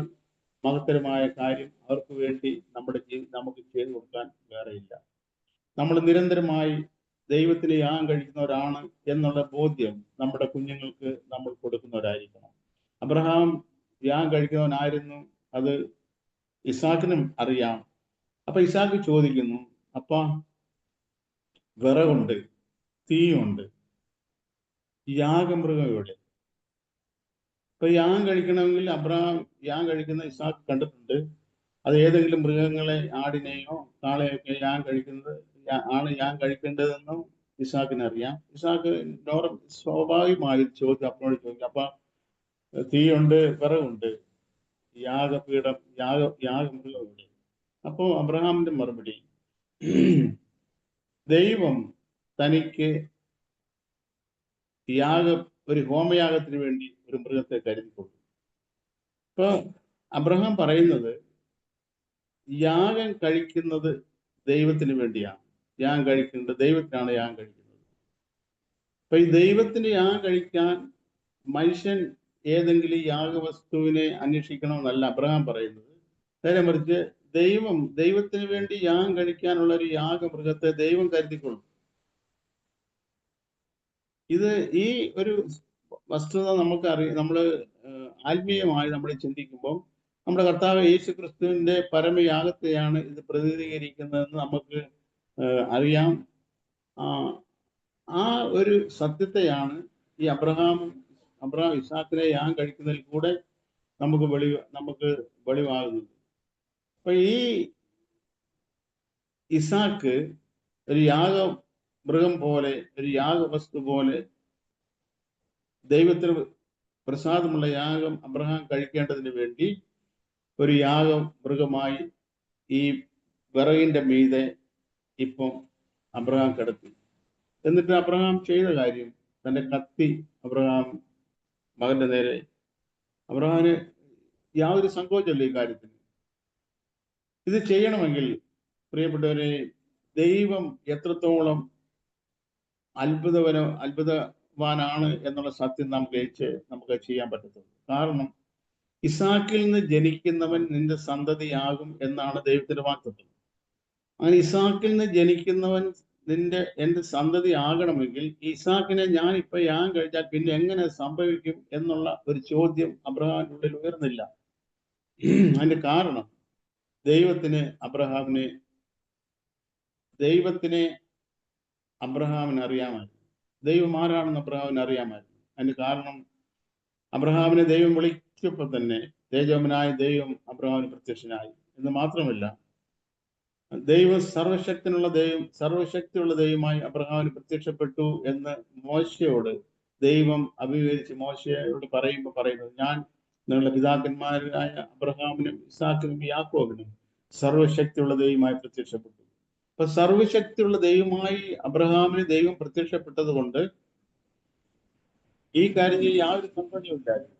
മഹത്തരമായ കാര്യം അവർക്ക് വേണ്ടി നമുക്ക് ചെയ്തു കൊടുക്കാൻ വേറെയില്ല. നമ്മൾ നിരന്തരമായി ദൈവത്തിന് യാഗം കഴിക്കുന്നവരാണ് എന്നുള്ള ബോധ്യം നമ്മുടെ കുഞ്ഞുങ്ങൾക്ക് നമ്മൾ കൊടുക്കുന്നവരായിരിക്കണം. അബ്രഹാം യാഗം കഴിക്കുന്നവനായിരുന്നു, അത് ഇസാക്കിനും അറിയാം. അപ്പൊ ഇസാക്ക് ചോദിക്കുന്നു, അപ്പ വിറകുണ്ട്, തീയുണ്ട്, യാഗമൃഗം എവിടെ? ഇപ്പൊ യാഗം കഴിക്കണമെങ്കിൽ അബ്രഹാം യാഗം കഴിക്കുന്ന ഇസാക്ക് കണ്ടിട്ടുണ്ട്. അത് ഏതെങ്കിലും മൃഗങ്ങളെ, ആടിനെയോ കാളയൊക്കെ യാഗം കഴിക്കുന്നത് ആണ് യാഗം കഴിക്കേണ്ടതെന്നും ഇസാക്കിന് അറിയാം. ഇസാക്ക് സ്വാഭാവികമായി ചോദ്യം അപ്പോഴോട് ചോദിക്കും, അപ്പൊ തീയുണ്ട്, വിറകുണ്ട്, യാഗപീഠം, യാഗമൃഗം എവിടെ? അപ്പോ അബ്രഹാമിന്റെ മറുപടി, ദൈവം തനിക്ക് ഒരു ഹോമയാഗത്തിന് വേണ്ടി ഒരു മൃഗത്തെ കരുതിക്കൊണ്ടു. ഇപ്പൊ അബ്രഹാം പറയുന്നത് യാഗം കഴിക്കുന്നത് ദൈവത്തിന് വേണ്ടിയാണ്. യാഗം കഴിക്കുന്നത് ദൈവത്തിനാണ് യാഗം കഴിക്കുന്നത്. അപ്പൊ ഈ ദൈവത്തിന് യാഗം കഴിക്കാൻ മനുഷ്യൻ ഏതെങ്കിലും യാഗവസ്തുവിനെ അന്വേഷിക്കണമെന്നല്ല അബ്രഹാം പറയുന്നത്. നേരെ മറിച്ച് ദൈവത്തിന് വേണ്ടി യാഗം കഴിക്കാനുള്ള ഒരു യാഗമൃഗത്തെ ദൈവം കരുതിക്കൊള്ളും. ഈ ഒരു വസ്തുത നമ്മൾ ആത്മീയമായി നമ്മൾ ചിന്തിക്കുമ്പോൾ നമ്മുടെ കർത്താവ് യേശു ക്രിസ്തുവിന്റെ പരമയാഗത്തെയാണ് ഇത് പ്രതിനിധീകരിക്കുന്നതെന്ന് നമുക്ക് അറിയാം. ആ ഒരു സത്യത്തെയാണ് ഈ അബ്രഹാം ഇസാക്കിനെ യാഗം കഴിക്കുന്നതിൽ കൂടെ നമുക്ക് വെളിവാകുന്നത്. അപ്പൊ ഈ ഇസാക്ക് ഒരു മൃഗം പോലെ, ഒരു യാഗവസ്തു പോലെ ദൈവത്തിന് പ്രസാദമുള്ള യാഗം അബ്രഹാം കഴിക്കേണ്ടതിന് വേണ്ടി ഒരു മൃഗമായി ഈ വിറകിന്റെ മീതെ ഇപ്പം അബ്രഹാം കിടത്തി. എന്നിട്ട് അബ്രഹാം ചെയ്ത കാര്യം, തന്റെ കത്തി മകന്റെ നേരെ. അബ്രഹാമിന് യാതൊരു സങ്കോചമില്ല ഈ കാര്യത്തിന്. ഇത് ചെയ്യണമെങ്കിൽ പ്രിയപ്പെട്ടവരെ, ദൈവം എത്രത്തോളം അത്ഭുതവാനാണ് എന്നുള്ള സത്യം നമുക്ക് ചെയ്യാൻ പറ്റത്തുള്ളൂ. കാരണം ഇസാക്കിൽ നിന്ന് ജനിക്കുന്നവൻ നിന്റെ സന്തതിയാകും എന്നാണ് ദൈവത്തിന്റെ വാഗ്ദത്തം. അങ്ങനെ ഇസാക്കിൽ നിന്ന് ജനിക്കുന്നവൻ എന്റെ സന്തതി ആകണമെങ്കിൽ ഇസാക്കിനെ ഞാൻ ഇപ്പൊ യാഗം കഴിച്ചാൽ പിന്നെ എങ്ങനെ സംഭവിക്കും എന്നുള്ള ഒരു ചോദ്യം അബ്രഹാമിന്റെ ഉള്ളിൽ ഉയർന്നില്ല. അതിന്റെ കാരണം ദൈവത്തിന് അബ്രഹാമിന് അറിയാമായിരുന്നു. ദൈവം ആരാണെന്ന് അബ്രഹാമിന് അറിയാമായിരുന്നു. അതിന് കാരണം അബ്രഹാമിനെ ദൈവം വിളിച്ചപ്പോൾ തന്നെ തേജോമനായ ദൈവം അബ്രഹാമിന് പ്രത്യക്ഷനായി എന്ന് മാത്രമല്ല, ദൈവം സർവശക്തിയുള്ള ദൈവമായി അബ്രഹാമിന് പ്രത്യക്ഷപ്പെട്ടു എന്ന് മോശയോട് ദൈവം അഭിമുഖീകരിച്ച് മോശയോട് പറയുന്നത്, ഞാൻ നിങ്ങളുടെ പിതാക്കന്മാരായ അബ്രഹാമിനും ഇസാക്കിനും യാക്കോബിനും സർവശക്തിയുള്ള ദൈവമായി പ്രത്യക്ഷപ്പെട്ടു. അപ്പൊ സർവശക്തിയുള്ള ദൈവമായി അബ്രഹാമിന് ദൈവം പ്രത്യക്ഷപ്പെട്ടത് കൊണ്ട് ഈ കാര്യത്തിൽ യാതൊരു സംശയമില്ലായിരുന്നു.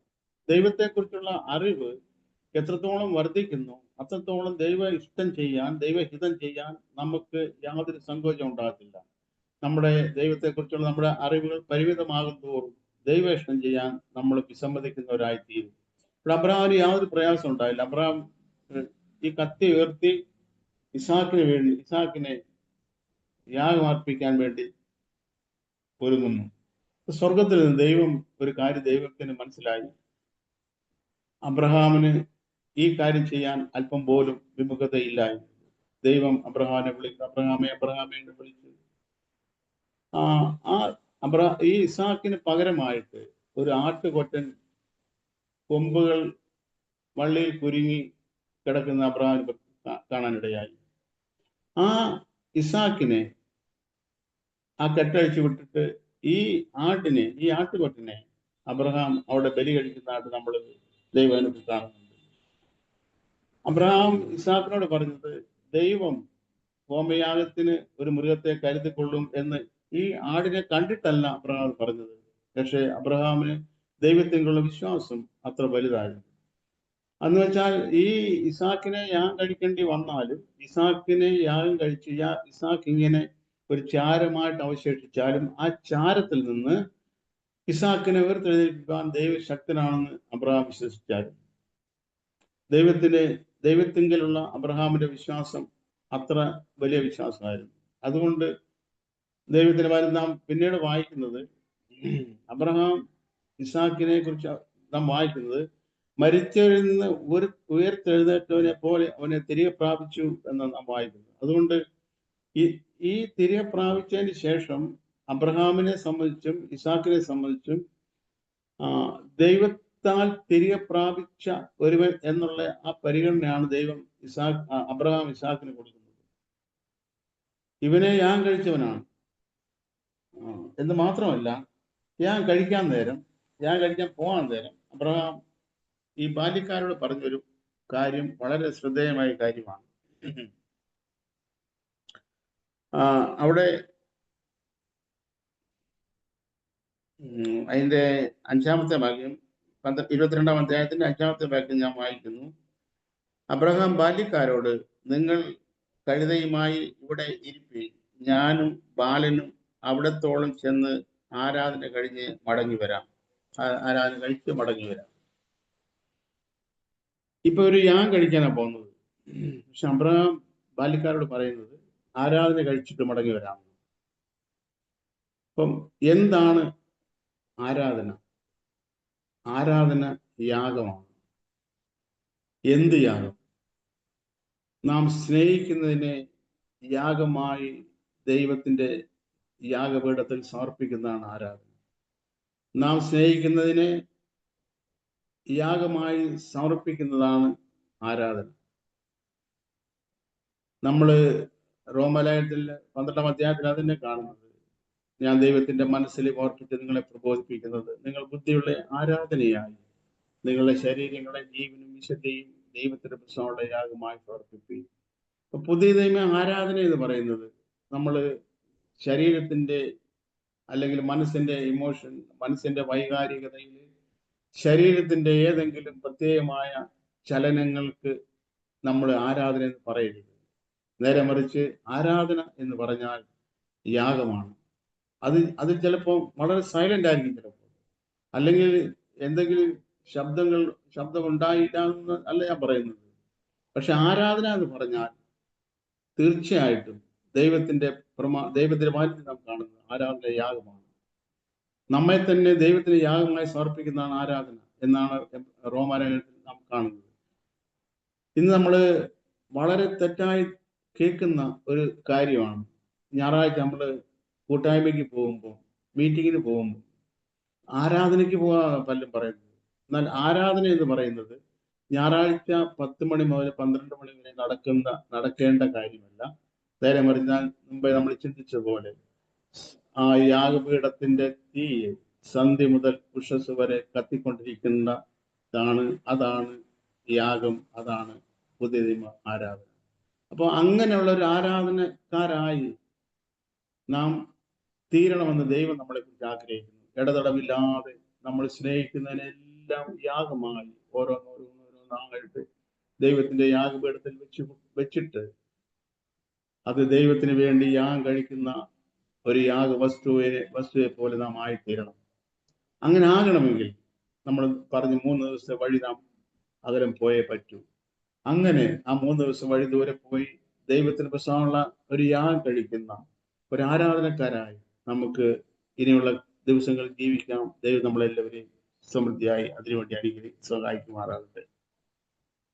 ദൈവത്തെക്കുറിച്ചുള്ള അറിവ് എത്രത്തോളം വർദ്ധിക്കുന്നു അത്രത്തോളം ദൈവഹിതം ചെയ്യാൻ നമുക്ക് യാതൊരു സങ്കോചം ഉണ്ടാകത്തില്ല. ദൈവത്തെക്കുറിച്ചുള്ള നമ്മുടെ അറിവുകൾ പരിമിതമാകും തോറും ദൈവ ഇഷ്ടം ചെയ്യാൻ നമ്മൾ വിസമ്മതിക്കുന്നവരായിത്തീരും. ഇവിടെ അബ്രഹാമിന് യാതൊരു പ്രയാസം ഉണ്ടായില്ല. അബ്രഹാം ഈ കത്തി ഉയർത്തി ഇസാക്കിനെ യാഗമർപ്പിക്കാൻ വേണ്ടി ഒരുങ്ങുന്നു. സ്വർഗത്തിൽ നിന്ന് ദൈവം ഒരു കാര്യം ദൈവത്തിന് മനസ്സിലായി, അബ്രഹാമിന് ഈ കാര്യം ചെയ്യാൻ അല്പം പോലും വിമുഖതയില്ലായിരുന്നു. ദൈവം അബ്രഹാമെ എന്ന് വിളിച്ചു. ഈ ഇസാക്കിന് പകരമായിട്ട് ഒരു ആട്ടുകൊറ്റൻ കൊമ്പുകൾ വള്ളിയിൽ കുരുങ്ങി കിടക്കുന്ന അബ്രഹാമിന് കാണാനിടയായി. ആ ഇസാക്കിനെ ആ കെട്ടഴിച്ചു വിട്ടിട്ട് ഈ ആട്ടുകൊറ്റനെ അബ്രഹാം അവിടെ ബലി കഴിക്കുന്നതായിട്ട് നമ്മൾ ദൈവത്തിൽ കാണുന്നുണ്ട്. അബ്രഹാം ഇസാക്കിനോട് പറഞ്ഞത്, ദൈവം ഹോമയാഗത്തിന് ഒരു മൃഗത്തെ കരുതിക്കൊള്ളും എന്ന് ഈ ആടിനെ കണ്ടിട്ടല്ല അബ്രഹാം പറഞ്ഞത്. പക്ഷെ അബ്രഹാമിന് ദൈവത്തിനുള്ള വിശ്വാസം അത്ര വലുതായിരുന്നു. എന്ന് വെച്ചാൽ ഈ ഇസാക്കിനെ യാഗം കഴിക്കേണ്ടി വന്നാലും, ഇസാക്കിനെ യാഗം കഴിച്ച് ഇസാക്ക് ഇങ്ങനെ ഒരു ചാരമായിട്ട് അവശേഷിച്ചാലും ആ ചാരത്തിൽ നിന്ന് ഇസാക്കിനെ വേർത്തെഴുന്നേൽപ്പിക്കാൻ ദൈവശക്തനാണെന്ന് അബ്രഹാം വിശ്വസിച്ചായിരുന്നു. ദൈവത്തിങ്കലുള്ള അബ്രഹാമിന്റെ വിശ്വാസം അത്ര വലിയ വിശ്വാസമായിരുന്നു. അതുകൊണ്ട് ദൈവത്തിന് കാര്യം നാം പിന്നീട് വായിക്കുന്നത്, അബ്രഹാം ഇസാക്കിനെ കുറിച്ച് നാം വായിക്കുന്നത്, മരിച്ചവരിൽ നിന്ന് ഉയർത്തെഴുന്നേറ്റവനെ പോലെ അവനെ തിരികെ പ്രാപിച്ചു എന്ന് നാം വായിക്കുന്നു. അതുകൊണ്ട് ഈ തിരികെ പ്രാപിച്ചതിന് ശേഷം അബ്രഹാമിനെ സംബന്ധിച്ചും ഇസാക്കിനെ സംബന്ധിച്ചും ദൈവത്താൽ തിരികെ പ്രാപിച്ച ഒരുവൻ എന്നുള്ള ആ പരിഗണനയാണ് ദൈവം അബ്രഹാം ഇസാക്കിന് കൊടുക്കുന്നത്. ഇവനെ യാഗം കഴിച്ചവനാണ് എന്ന് മാത്രമല്ല, യാഗം കഴിക്കാൻ പോകാൻ നേരം അബ്രഹാം ഈ ബാല്യക്കാരോട് പറഞ്ഞൊരു കാര്യം വളരെ ശ്രദ്ധേയമായ കാര്യമാണ്. അവിടെ അതിന്റെ 5-ാമത്തെ വാക്യം, 22-ാം അധ്യായത്തിന്റെ 5-ാമത്തെ വാക്യം ഞാൻ വായിക്കുന്നു. അബ്രഹാം ബാല്യക്കാരോട്, നിങ്ങൾ കഴുതയുമായി ഇവിടെ ഇരിപ്പി, ഞാനും ബാലനും അവിടത്തോളം ചെന്ന് ആരാധന കഴിച്ച് മടങ്ങി വരാം. ഇപ്പൊ ഒരു യാഗം കഴിക്കാനാണ് പോകുന്നത്. പക്ഷെ അബ്രഹാം ബാല്യക്കാരോട് പറയുന്നത് ആരാധന കഴിച്ചിട്ട് മടങ്ങി വരാം. അപ്പം എന്താണ് ആരാധന? യാഗമാണ്. എന്ത് യാഗം? നാം സ്നേഹിക്കുന്നതിനെ യാഗമായി ദൈവത്തിന്റെ യാഗപീഠത്തിൽ സമർപ്പിക്കുന്നതാണ് ആരാധന. നാം സ്നേഹിക്കുന്നതിനെ യാഗമായി സമർപ്പിക്കുന്നതാണ് ആരാധന. നമ്മള് റോമലേഖനത്തിൽ 12-ാം അധ്യായത്തിൽ അതിനെ കാണുന്നത്, ഞാൻ ദൈവത്തിന്റെ മനസ്സിൽ ഓർപ്പിച്ച് നിങ്ങളെ പ്രബോധിപ്പിക്കുന്നത്, നിങ്ങൾ ബുദ്ധിയുള്ള ആരാധനയായി നിങ്ങളുടെ ശരീരങ്ങളെ ജീവനും വിശുദ്ധിയും ദൈവത്തിന്റെ പ്രശ്നമുള്ള യാഗമായി സമർപ്പിക്കുകയും. പുതിയ ദൈവ ആരാധന എന്ന് പറയുന്നത് നമ്മൾ ശരീരത്തിന്റെ അല്ലെങ്കിൽ മനസ്സിന്റെ വൈകാരികതയിൽ ശരീരത്തിന്റെ ഏതെങ്കിലും പ്രത്യേകമായ ചലനങ്ങൾക്ക് നമ്മൾ ആരാധന എന്ന് പറയരുത്. നേരെ മറിച്ച് ആരാധന എന്ന് പറഞ്ഞാൽ യാഗമാണ്. അത് ചിലപ്പോൾ വളരെ സൈലന്റ് ആയിരിക്കും, ചിലപ്പോൾ അല്ലെങ്കിൽ എന്തെങ്കിലും ശബ്ദം ഉണ്ടായില്ല എന്ന് അല്ല ഞാൻ പറയുന്നത്. പക്ഷെ ആരാധന എന്ന് പറഞ്ഞാൽ തീർച്ചയായിട്ടും ദൈവത്തിന്റെ വാക്യത്തിൽ നാം കാണുന്നത് ആരാധന യാഗമാണ്. നമ്മെ തന്നെ ദൈവത്തിന് യാഗമായി സമർപ്പിക്കുന്നതാണ് ആരാധന എന്നാണ് റോമാലേഖനത്തിൽ നാം കാണുന്നത്. ഇന്ന് നമ്മൾ വളരെ തെറ്റായി കേൾക്കുന്ന ഒരു കാര്യമാണ്. ഞായറാഴ്ച നമ്മൾ കൂട്ടായ്മയ്ക്ക് പോകുമ്പോൾ, മീറ്റിങ്ങിന് പോകുമ്പോൾ ആരാധനയ്ക്ക് പോകാൻ പലരും പറയുന്നത്. എന്നാൽ ആരാധന എന്ന് പറയുന്നത് ഞായറാഴ്ച 10 മണി മുതൽ 12 മണി വരെ നടക്കേണ്ട കാര്യമല്ല. നേരെ മറിഞ്ഞാൽ മുമ്പേ നമ്മൾ ചിന്തിച്ചതുപോലെ ആ യാഗപീഠത്തിന്റെ തീ സന്ധ്യ മുതൽ ഉഷസ് വരെ അതാണ് യാഗം, അതാണ് പുതിയ ആരാധന. അപ്പോൾ അങ്ങനെയുള്ള ഒരു ആരാധനക്കാരായി നാം തീരണമെന്ന് ദൈവം നമ്മളെ കുറിച്ച് ആഗ്രഹിക്കുന്നു. ഇടതടവില്ലാതെ നമ്മൾ സ്നേഹിക്കുന്നതിനെല്ലാം യാഗമായി ഓരോന്നായിട്ട് ദൈവത്തിന്റെ യാഗപീഠത്തിൽ വെച്ചിട്ട് അത് ദൈവത്തിന് വേണ്ടി യാഗം കഴിക്കുന്ന ഒരു വസ്തുവെ പോലെ നാം ആയിത്തീരണം. അങ്ങനെ ആകണമെങ്കിൽ നമ്മൾ പറഞ്ഞ് 3 ദിവസത്തെ വഴി നാം അകലം പോയേ പറ്റൂ. അങ്ങനെ ആ 3 ദിവസം വഴി ദൂരെ പോയി ദൈവത്തിന് പ്രശ്നമുള്ള ഒരു യാഗം കഴിക്കുന്ന ഒരു ആരാധനക്കാരായി നമുക്ക് ഇനിയുള്ള ദിവസങ്ങളിൽ ജീവിക്കാം. ദൈവം നമ്മളെല്ലാവരെയും സമൃദ്ധിയായി അതിനുവേണ്ടി സഹായിക്കുമാറാകട്ടെ.